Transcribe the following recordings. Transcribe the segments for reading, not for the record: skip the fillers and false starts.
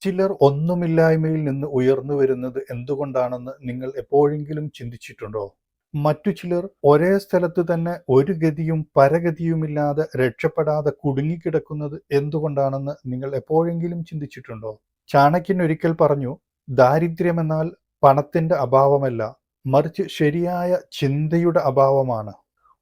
ചിലർ ഒന്നുമില്ലായ്മയിൽ നിന്ന് ഉയർന്നു വരുന്നത് എന്തുകൊണ്ടാണെന്ന് നിങ്ങൾ എപ്പോഴെങ്കിലും ചിന്തിച്ചിട്ടുണ്ടോ? മറ്റു ചിലർ ഒരേ സ്ഥലത്ത് തന്നെ ഒരു ഗതിയും പരഗതിയുമില്ലാതെ രക്ഷപ്പെടാതെ കുടുങ്ങിക്കിടക്കുന്നത് എന്തുകൊണ്ടാണെന്ന് നിങ്ങൾ എപ്പോഴെങ്കിലും ചിന്തിച്ചിട്ടുണ്ടോ? ചാണക്യൻ ഒരിക്കൽ പറഞ്ഞു, ദാരിദ്ര്യമെന്നാൽ പണത്തിന്റെ അഭാവമല്ല, മറിച്ച് ശരിയായ ചിന്തയുടെ അഭാവമാണ്.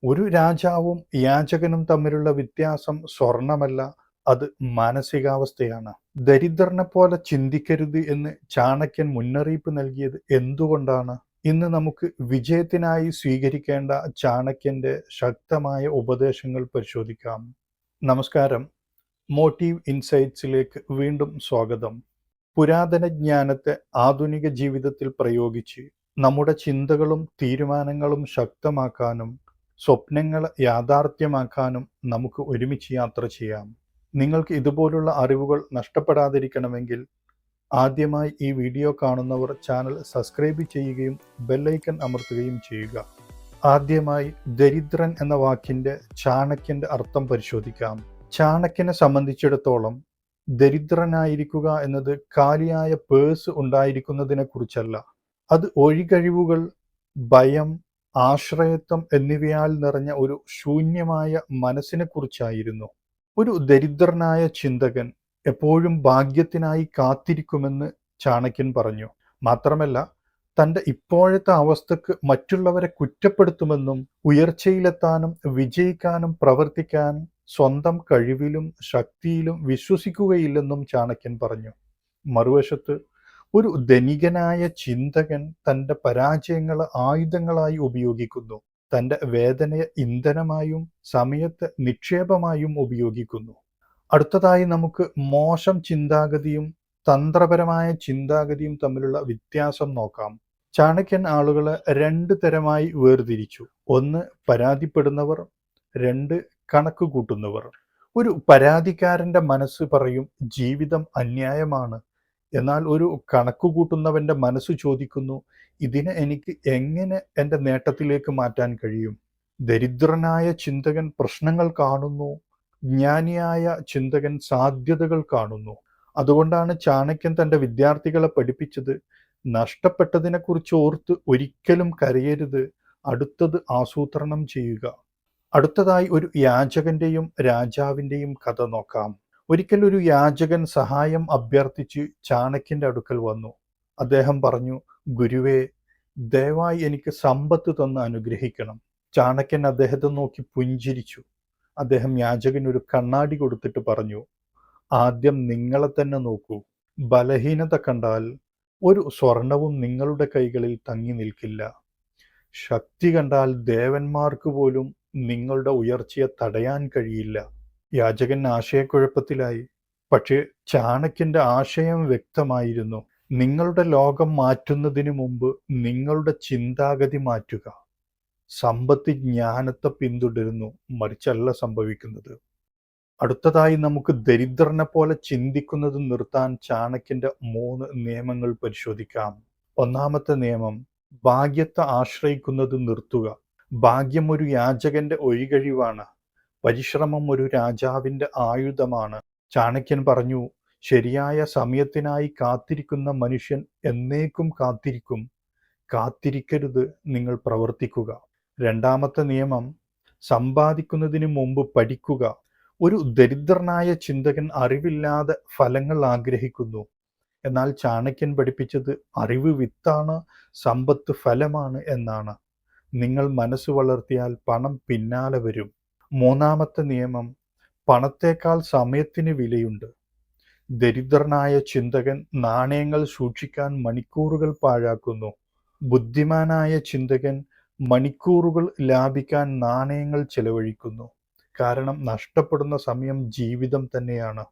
ഒരു രാജാവും യാചകനും തമ്മിലുള്ള വ്യത്യാസം സ്വർണമല്ല, അത് മാനസികാവസ്ഥയാണ്. ദരിദ്രനെപ്പോലെ ചിന്തിക്കരുത് എന്ന് ചാണക്യൻ മുന്നറിയിപ്പ് നൽകിയത് എന്തുകൊണ്ടാണ്? ഇന്ന് നമുക്ക് വിജയത്തിനായി സ്വീകരിക്കേണ്ട ചാണക്യന്റെ ശക്തമായ ഉപദേശങ്ങൾ പരിശോധിക്കാം. നമസ്കാരം. മോട്ടീവ് ഇൻസൈറ്റ്സിലേക്ക് വീണ്ടും സ്വാഗതം. പുരാതന ജ്ഞാനത്തെ ആധുനിക ജീവിതത്തിൽ പ്രയോഗിച്ച് നമ്മുടെ ചിന്തകളും തീരുമാനങ്ങളും ശക്തമാക്കാനും സ്വപ്നങ്ങൾ യാഥാർത്ഥ്യമാക്കാനും നമുക്ക് ഒരുമിച്ച് യാത്ര ചെയ്യാം. നിങ്ങൾക്ക് ഇതുപോലുള്ള അറിവുകൾ നഷ്ടപ്പെടാതിരിക്കണമെങ്കിൽ ആദ്യമായി ഈ വീഡിയോ കാണുന്നവർ ചാനൽ സബ്സ്ക്രൈബ് ചെയ്യുകയും ബെല്ലൈക്കൺ അമർത്തുകയും ചെയ്യുക. ആദ്യമായി ദരിദ്രൻ എന്ന വാക്കിൻ്റെ ചാണക്യൻ്റെ അർത്ഥം പരിശോധിക്കാം. ചാണക്യനെ സംബന്ധിച്ചിടത്തോളം ദരിദ്രനായിരിക്കുക എന്നത് കാലിയായ പേഴ്സ് ഉണ്ടായിരിക്കുന്നതിനെ കുറിച്ചല്ല. അത് ഒഴികഴിവുകൾ, ഭയം, ആശ്രയത്വം എന്നിവയാൽ നിറഞ്ഞ ഒരു ശൂന്യമായ മനസ്സിനെ കുറിച്ചായിരുന്നു. ഒരു ദരിദ്രനായ ചിന്തകൻ എപ്പോഴും ഭാഗ്യത്തിനായി കാത്തിരിക്കുമെന്ന് ചാണക്യൻ പറഞ്ഞു. മാത്രമല്ല, തൻ്റെ ഇപ്പോഴത്തെ അവസ്ഥക്ക് മറ്റുള്ളവരെ കുറ്റപ്പെടുത്തുമെന്നും ഉയർച്ചയിലെത്താനും വിജയിക്കാനും പ്രവർത്തിക്കാൻ സ്വന്തം കഴിവിലും ശക്തിയിലും വിശ്വസിക്കുകയില്ലെന്നും ചാണക്യൻ പറഞ്ഞു. മറുവശത്ത് ഒരു ധനികനായ ചിന്തകൻ തൻ്റെ പരാജയങ്ങളെ ആയുധങ്ങളായി ഉപയോഗിക്കുന്നു, തൻ്റെ വേദനയെ ഇന്ധനമായും സമയത്തെ നിക്ഷേപമായും ഉപയോഗിക്കുന്നു. അടുത്തതായി നമുക്ക് മോശം ചിന്താഗതിയും തന്ത്രപരമായ ചിന്താഗതിയും തമ്മിലുള്ള വ്യത്യാസം നോക്കാം. ചാണക്യൻ ആളുകളെ രണ്ട് തരമായി വേർതിരിച്ചു. ഒന്ന് പരാതിപ്പെടുന്നവർ, രണ്ട് കണക്ക് കൂട്ടുന്നവർ. ഒരു പരാതിക്കാരൻ്റെ മനസ്സ് പറയും ജീവിതം അന്യായമാണ്. എന്നാൽ ഒരു കണക്ക് കൂട്ടുന്നവൻ്റെ മനസ്സ് ചോദിക്കുന്നു, ഇതിനെ എനിക്ക് എങ്ങനെ എൻ്റെ നേട്ടത്തിലേക്ക് മാറ്റാൻ കഴിയും? ദരിദ്രനായ ചിന്തകൻ പ്രശ്നങ്ങൾ കാണുന്നു, ജ്ഞാനിയായ ചിന്തകൻ സാധ്യതകൾ കാണുന്നു. അതുകൊണ്ടാണ് ചാണക്യൻ തൻ്റെ വിദ്യാർത്ഥികളെ പഠിപ്പിച്ചത്, നഷ്ടപ്പെട്ടതിനെക്കുറിച്ച് ഓർത്ത് ഒരിക്കലും കരയരുത്, അടുത്തത് ആസൂത്രണം ചെയ്യുക. അടുത്തതായി ഒരു യാചകന്റെയും രാജാവിൻ്റെയും കഥ നോക്കാം. ഒരിക്കൽ ഒരു യാചകൻ സഹായം അഭ്യർത്ഥിച്ച് ചാണക്യന്റെ അടുക്കൽ വന്നു. അദ്ദേഹം പറഞ്ഞു, ഗുരുവേ, ദയവായി എനിക്ക് സമ്പത്ത് തന്ന് അനുഗ്രഹിക്കണം. ചാണക്യൻ അദ്ദേഹത്തെ നോക്കി പുഞ്ചിരിച്ചു. അദ്ദേഹം യാചകന് ഒരു കണ്ണാടി കൊടുത്തിട്ട് പറഞ്ഞു, ആദ്യം നിങ്ങളെ തന്നെ നോക്കൂ. ബലഹീനത കണ്ടാൽ ഒരു സ്വർണവും നിങ്ങളുടെ കൈകളിൽ തങ്ങി നിൽക്കില്ല. ശക്തി കണ്ടാൽ ദേവന്മാർക്ക് പോലും നിങ്ങളുടെ ഉയർച്ചയെ തടയാൻ കഴിയില്ല. യാചകൻ ആശയക്കുഴപ്പത്തിലായി. പക്ഷേ ചാണക്യന്റെ ആശയം വ്യക്തമായിരുന്നു. നിങ്ങളുടെ ലോകം മാറ്റുന്നതിന് മുമ്പ് നിങ്ങളുടെ ചിന്താഗതി മാറ്റുക. സമ്പത്ത് ജ്ഞാനത്തെ പിന്തുടരുന്നു, മറിച്ചല്ല സംഭവിക്കുന്നത്. അടുത്തതായി നമുക്ക് ദരിദ്രനെ പോലെ ചിന്തിക്കുന്നത് നിർത്താൻ ചാണക്യന്റെ 3 നിയമങ്ങൾ പരിശോധിക്കാം. ഒന്നാമത്തെ നിയമം, ഭാഗ്യത്തെ ആശ്രയിക്കുന്നത് നിർത്തുക. ഭാഗ്യം ഒരു യാചകന്റെ ഒഴികഴിവാണ്. പരിശ്രമം ഒരു രാജാവിൻ്റെ ആയുധമാണ്. ചാണക്യൻ പറഞ്ഞു, ശരിയായ സമയത്തിനായി കാത്തിരിക്കുന്ന മനുഷ്യൻ എന്നേക്കും കാത്തിരിക്കും. കാത്തിരിക്കരുത്, നിങ്ങൾ പ്രവർത്തിക്കുക. രണ്ടാമത്തെ നിയമം, സമ്പാദിക്കുന്നതിന് മുമ്പ് പഠിക്കുക. ഒരു ദരിദ്രനായ ചിന്തകൻ അറിവില്ലാതെ ഫലങ്ങൾ ആഗ്രഹിക്കുന്നു. എന്നാൽ ചാണക്യൻ പഠിപ്പിച്ചത് അറിവ് വിത്താണ്, സമ്പത്ത് ഫലമാണ് എന്നാണ്. നിങ്ങൾ മനസ്സ് വളർത്തിയാൽ പണം പിന്നാലെ വരും. മൂന്നാമത്തെ നിയമം, പണത്തേക്കാൾ സമയത്തിന് വിലയുണ്ട്. ദരിദ്രനായ ചിന്തകൻ നാണയങ്ങൾ സൂക്ഷിക്കാൻ മണിക്കൂറുകൾ പാഴാക്കുന്നു. ബുദ്ധിമാനായ ചിന്തകൻ മണിക്കൂറുകൾ ലാഭിക്കാൻ നാണയങ്ങൾ ചെലവഴിക്കുന്നു. കാരണം നഷ്ടപ്പെടുന്ന സമയം ജീവിതം തന്നെയാണ്.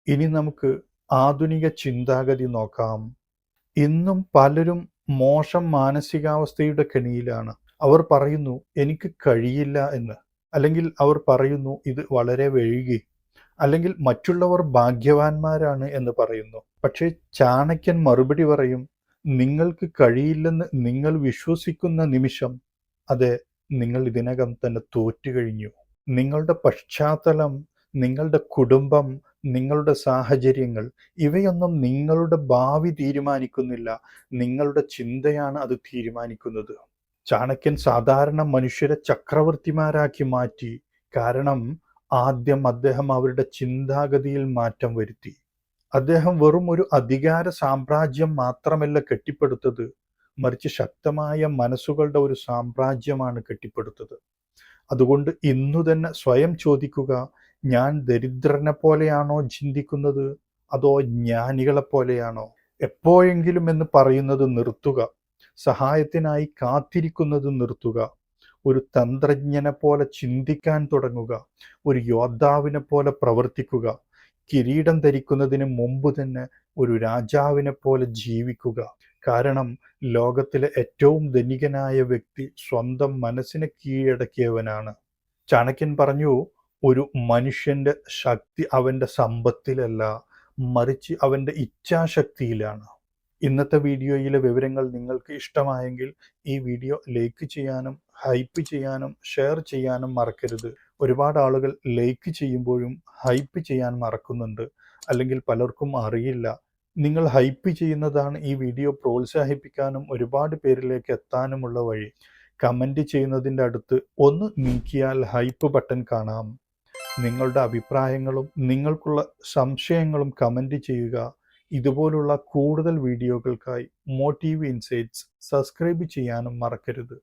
ഇനി നമുക്ക് ആധുനിക ചിന്താഗതി നോക്കാം. ഇന്നും പലരും മോശം മാനസികാവസ്ഥയുടെ കെണിയിലാണ്. അവർ പറയുന്നു, എനിക്ക് കഴിയില്ല എന്ന്. അല്ലെങ്കിൽ അവർ പറയുന്നു, ഇത് വളരെ വൈകി. അല്ലെങ്കിൽ മറ്റുള്ളവർ ഭാഗ്യവാന്മാരാണ് എന്ന് പറയുന്നു. പക്ഷേ ചാണക്യൻ മറുപടി പറയും, നിങ്ങൾക്ക് കഴിയില്ലെന്ന് നിങ്ങൾ വിശ്വസിക്കുന്ന നിമിഷം, അതെ, നിങ്ങൾ ഇതിനകം തന്നെ തോറ്റുകഴിഞ്ഞു. നിങ്ങളുടെ പശ്ചാത്തലം, നിങ്ങളുടെ കുടുംബം, നിങ്ങളുടെ സാഹചര്യങ്ങൾ ഇവയൊന്നും നിങ്ങളുടെ ഭാവി തീരുമാനിക്കുന്നില്ല. നിങ്ങളുടെ ചിന്തയാണ് അത് തീരുമാനിക്കുന്നത്. ചാണക്യൻ സാധാരണ മനുഷ്യരെ ചക്രവർത്തിമാരാക്കി മാറ്റി. കാരണം ആദ്യം അദ്ദേഹം അവരുടെ ചിന്താഗതിയിൽ മാറ്റം വരുത്തി. അദ്ദേഹം വെറും ഒരു അധികാര സാമ്രാജ്യം മാത്രമല്ല കെട്ടിപ്പടുത്തത്, മറിച്ച് ശക്തമായ മനസ്സുകളുടെ ഒരു സാമ്രാജ്യമാണ് കെട്ടിപ്പടുത്തത്. അതുകൊണ്ട് ഇന്നു തന്നെ സ്വയം ചോദിക്കുക, ഞാൻ ദരിദ്രനെ പോലെയാണോ ചിന്തിക്കുന്നത്, അതോ ജ്ഞാനികളെ പോലെയാണോ? എപ്പോഴെങ്കിലും എന്ന് പറയുന്നത് നിർത്തുക. സഹായത്തിനായി കാത്തിരിക്കുന്നത് നിർത്തുക. ഒരു തന്ത്രജ്ഞനെ പോലെ ചിന്തിക്കാൻ തുടങ്ങുക. ഒരു യോദ്ധാവിനെ പോലെ പ്രവർത്തിക്കുക. കിരീടം ധരിക്കുന്നതിന് മുമ്പ് തന്നെ ഒരു രാജാവിനെ പോലെ ജീവിക്കുക. കാരണം ലോകത്തിലെ ഏറ്റവും ധനികനായ വ്യക്തി സ്വന്തം മനസ്സിനെ കീഴടക്കിയവനാണ്. ചാണക്യൻ പറഞ്ഞു, ഒരു മനുഷ്യന്റെ ശക്തി അവൻ്റെ സമ്പത്തിലല്ല, മറിച്ച് അവൻ്റെ ഇച്ഛാശക്തിയിലാണ്. ഇന്നത്തെ വീഡിയോയിലെ വിവരങ്ങൾ നിങ്ങൾക്ക് ഇഷ്ടമായെങ്കിൽ ഈ വീഡിയോ ലൈക്ക് ചെയ്യാനും ഹൈപ്പ് ചെയ്യാനും ഷെയർ ചെയ്യാനും മറക്കരുത്. ഒരുപാട് ആളുകൾ ലൈക്ക് ചെയ്യുമ്പോഴും ഹൈപ്പ് ചെയ്യാൻ മറക്കുന്നുണ്ട്, അല്ലെങ്കിൽ പലർക്കും അറിയില്ല. നിങ്ങൾ ഹൈപ്പ് ചെയ്യുന്നതാണ് ഈ വീഡിയോ പ്രോത്സാഹിപ്പിക്കാനും ഒരുപാട് പേരിലേക്ക് എത്താനുമുള്ള വഴി. കമൻറ്റ് ചെയ്യുന്നതിൻ്റെ അടുത്ത് ഒന്ന് നീക്കിയാൽ ഹൈപ്പ് ബട്ടൺ കാണാം. നിങ്ങളുടെ അഭിപ്രായങ്ങളും നിങ്ങൾക്കുള്ള സംശയങ്ങളും കമൻറ്റ് ചെയ്യുക. ഇതുപോലുള്ള കൂടുതൽ വീഡിയോകൾക്കായി മോട്ടീവ് ഇൻസൈറ്റ്സ് സബ്സ്ക്രൈബ് ചെയ്യാനും മറക്കരുത്.